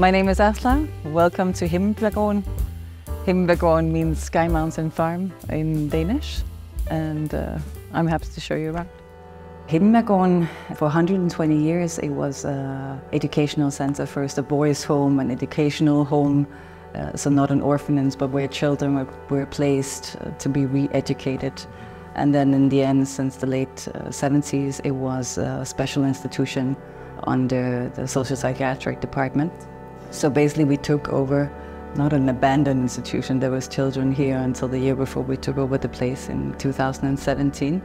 My name is Asla. Welcome to Himmelbjerggården. Himmelbjerggården means Sky Mountain Farm in Danish, and I'm happy to show you around. Himmelbjerggården, for 120 years, it was an educational center, first a boys' home, an educational home, so not an orphanage, but where children were placed to be re-educated. And then in the end, since the late 70s, it was a special institution under the social psychiatric department. So basically we took over, not an abandoned institution, there was children here until the year before we took over the place in 2017.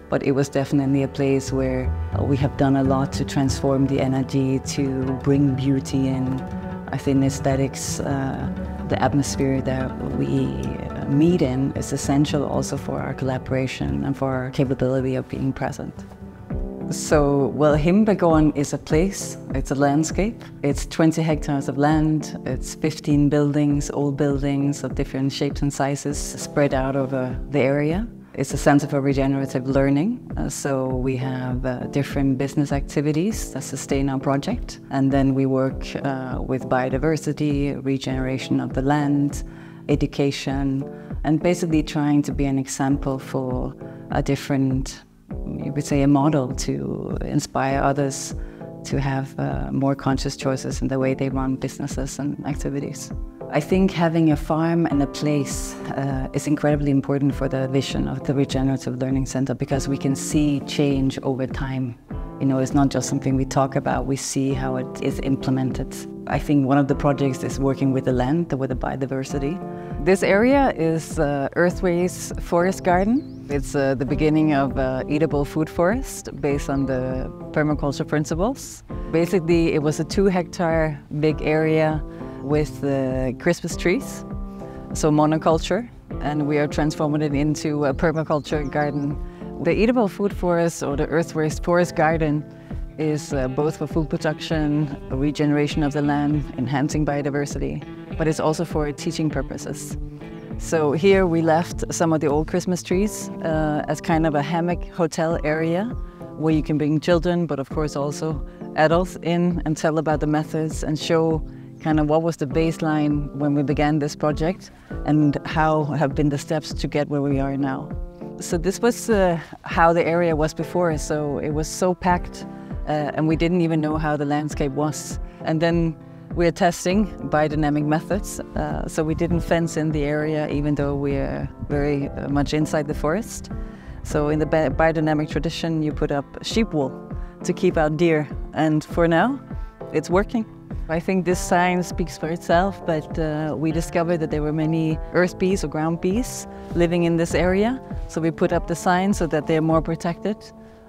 But it was definitely a place where we have done a lot to transform the energy, to bring beauty in. I think aesthetics, the atmosphere that we meet in is essential also for our collaboration and for our capability of being present. So, well, Himmelbjerggården is a place, it's a landscape. It's 20 hectares of land, it's 15 buildings, old buildings of different shapes and sizes spread out over the area. It's a center for regenerative learning, so we have different business activities that sustain our project. And then we work with biodiversity, regeneration of the land, education, and basically trying to be an example for a different, you would say, a model to inspire others to have more conscious choices in the way they run businesses and activities. I think having a farm and a place is incredibly important for the vision of the Regenerative Learning Center, because we can see change over time. You know, it's not just something we talk about, we see how it is implemented. I think one of the projects is working with the land, with the biodiversity. This area is Earthways Forest Garden. It's the beginning of eatable food forest based on the permaculture principles. Basically, it was a 2-hectare big area with Christmas trees, so monoculture, and we are transforming it into a permaculture garden. The eatable food forest, or the Earthways Forest Garden, is both for food production, regeneration of the land, enhancing biodiversity, but it's also for teaching purposes. So here we left some of the old Christmas trees as kind of a hammock hotel area where you can bring children, but of course also adults in and tell about the methods and show kind of what was the baseline when we began this project and how have been the steps to get where we are now. So this was how the area was before, so it was so packed and we didn't even know how the landscape was. And then we're testing biodynamic methods, so we didn't fence in the area even though we're very much inside the forest. So in the biodynamic tradition you put up sheep wool to keep out deer, and for now it's working. I think this sign speaks for itself, but we discovered that there were many earth bees or ground bees living in this area, so we put up the sign so that they're more protected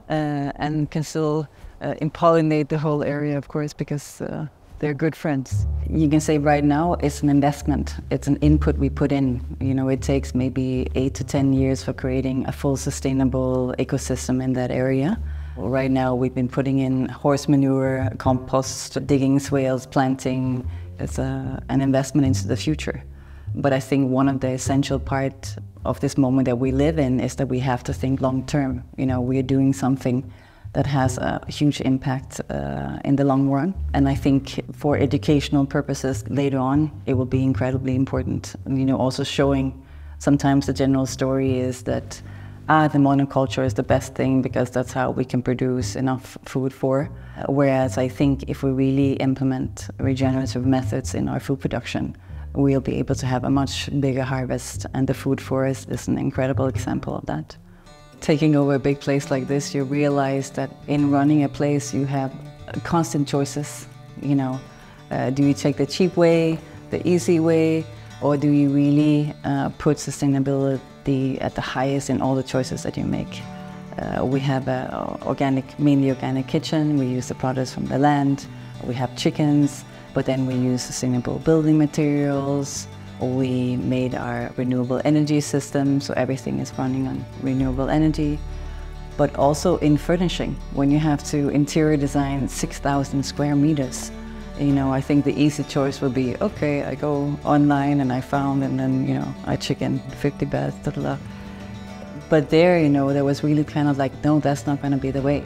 and can still pollinate the whole area, of course, because they're good friends. You can say right now it's an investment, it's an input we put in. You know, it takes maybe 8 to 10 years for creating a full sustainable ecosystem in that area. Right now we've been putting in horse manure, compost, digging swales, planting. It's an investment into the future. But I think one of the essential parts of this moment that we live in is that we have to think long term. You know, we're doing something that has a huge impact in the long run. And I think for educational purposes later on, it will be incredibly important. You know, also showing sometimes the general story is that the monoculture is the best thing because that's how we can produce enough food for. Whereas I think if we really implement regenerative methods in our food production, we'll be able to have a much bigger harvest, and the food forest is an incredible example of that. Taking over a big place like this, you realize that in running a place you have constant choices. You know, do you take the cheap way, the easy way, or do you really put sustainability at the highest in all the choices that you make? We have an mainly organic kitchen. We use the products from the land. We have chickens, but then we use sustainable building materials. We made our renewable energy system, so everything is running on renewable energy. But also in furnishing, when you have to interior design 6,000 square meters, you know, I think the easy choice would be, okay, I go online and I found, and then, you know, I chicken 50 beds, da, da, da. But there, you know, there was really kind of like, no, that's not going to be the way.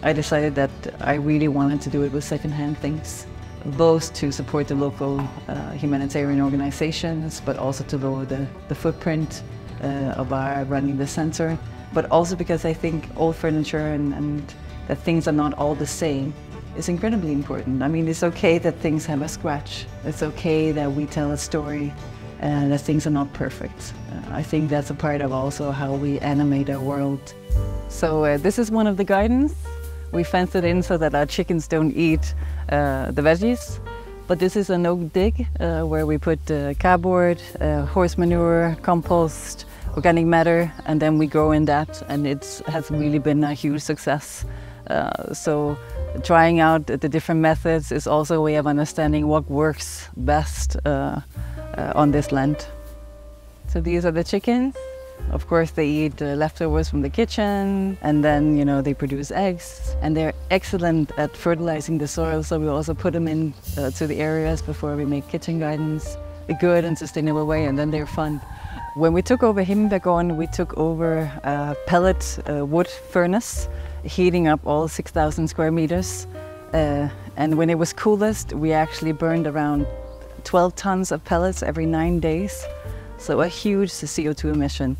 I decided that I really wanted to do it with secondhand things. both to support the local humanitarian organizations, but also to lower the footprint of our running the center. But also because I think old furniture and that things are not all the same is incredibly important. I mean, it's okay that things have a scratch. It's okay that we tell a story and that things are not perfect. I think that's a part of also how we animate our world. So this is one of the gardens. We fenced it in so that our chickens don't eat the veggies. But this is an oak dig where we put cardboard, horse manure, compost, organic matter, and then we grow in that, and it has really been a huge success. So trying out the different methods is also a way of understanding what works best on this land. So these are the chickens. Of course, they eat leftovers from the kitchen, and then, you know, they produce eggs, and they're excellent at fertilizing the soil. So we also put them in to the areas before we make kitchen gardens, a good and sustainable way, and then they're fun. When we took over Himmelbjerggården, we took over a pellet wood furnace, heating up all 6,000 square meters. And when it was coolest, we actually burned around 12 tons of pellets every 9 days. So a huge CO2 emission.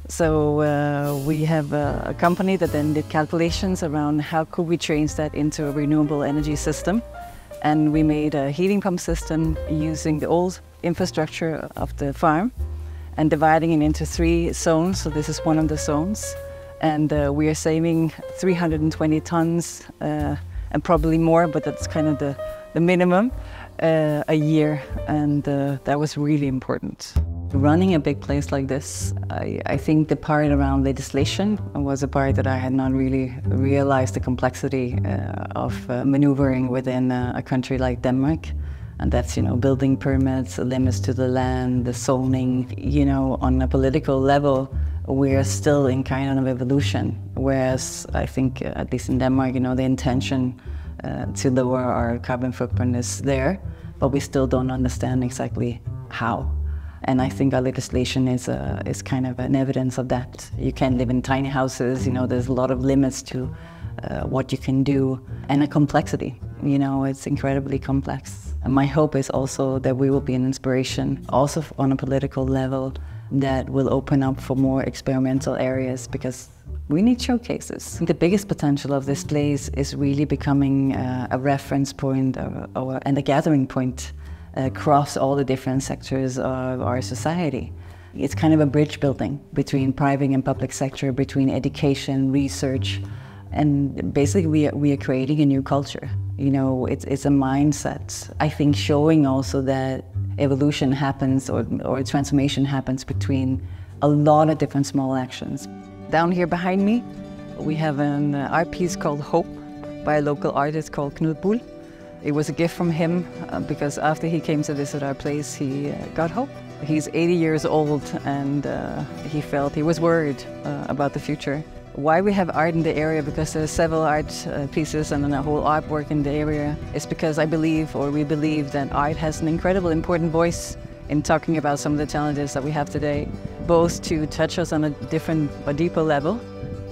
So we have a company that then did calculations around how could we change that into a renewable energy system. And we made a heating pump system using the old infrastructure of the farm and dividing it into 3 zones. So this is one of the zones. And we are saving 320 tons and probably more, but that's kind of the minimum a year. And that was really important. Running a big place like this, I think the part around legislation was a part that I had not really realized the complexity of maneuvering within a country like Denmark. And that's, you know, building permits, limits to the land, the zoning. You know, on a political level, we're still in kind of evolution. Whereas I think, at least in Denmark, you know, the intention to lower our carbon footprint is there, but we still don't understand exactly how. And I think our legislation is kind of an evidence of that. You can't live in tiny houses, you know, there's a lot of limits to what you can do, and a complexity. You know, it's incredibly complex. And my hope is also that we will be an inspiration, also on a political level, that will open up for more experimental areas, because we need showcases. The biggest potential of this place is really becoming a reference point and a gathering point across all the different sectors of our society. It's kind of a bridge building between private and public sector, between education, research, and basically we are creating a new culture. You know, it's a mindset. I think showing also that evolution happens or transformation happens between a lot of different small actions. Down here behind me, we have an art piece called Hope by a local artist called Knud Bull. It was a gift from him because after he came to visit our place, he got hope. He's 80 years old and he felt he was worried about the future. Why we have art in the area, because there's several art pieces and a whole artwork in the area, is because I believe, or we believe, that art has an incredible important voice in talking about some of the challenges that we have today, both to touch us on a different or deeper level.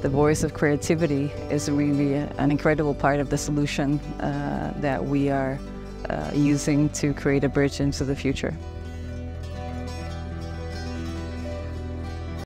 The voice of creativity is really an incredible part of the solution that we are using to create a bridge into the future.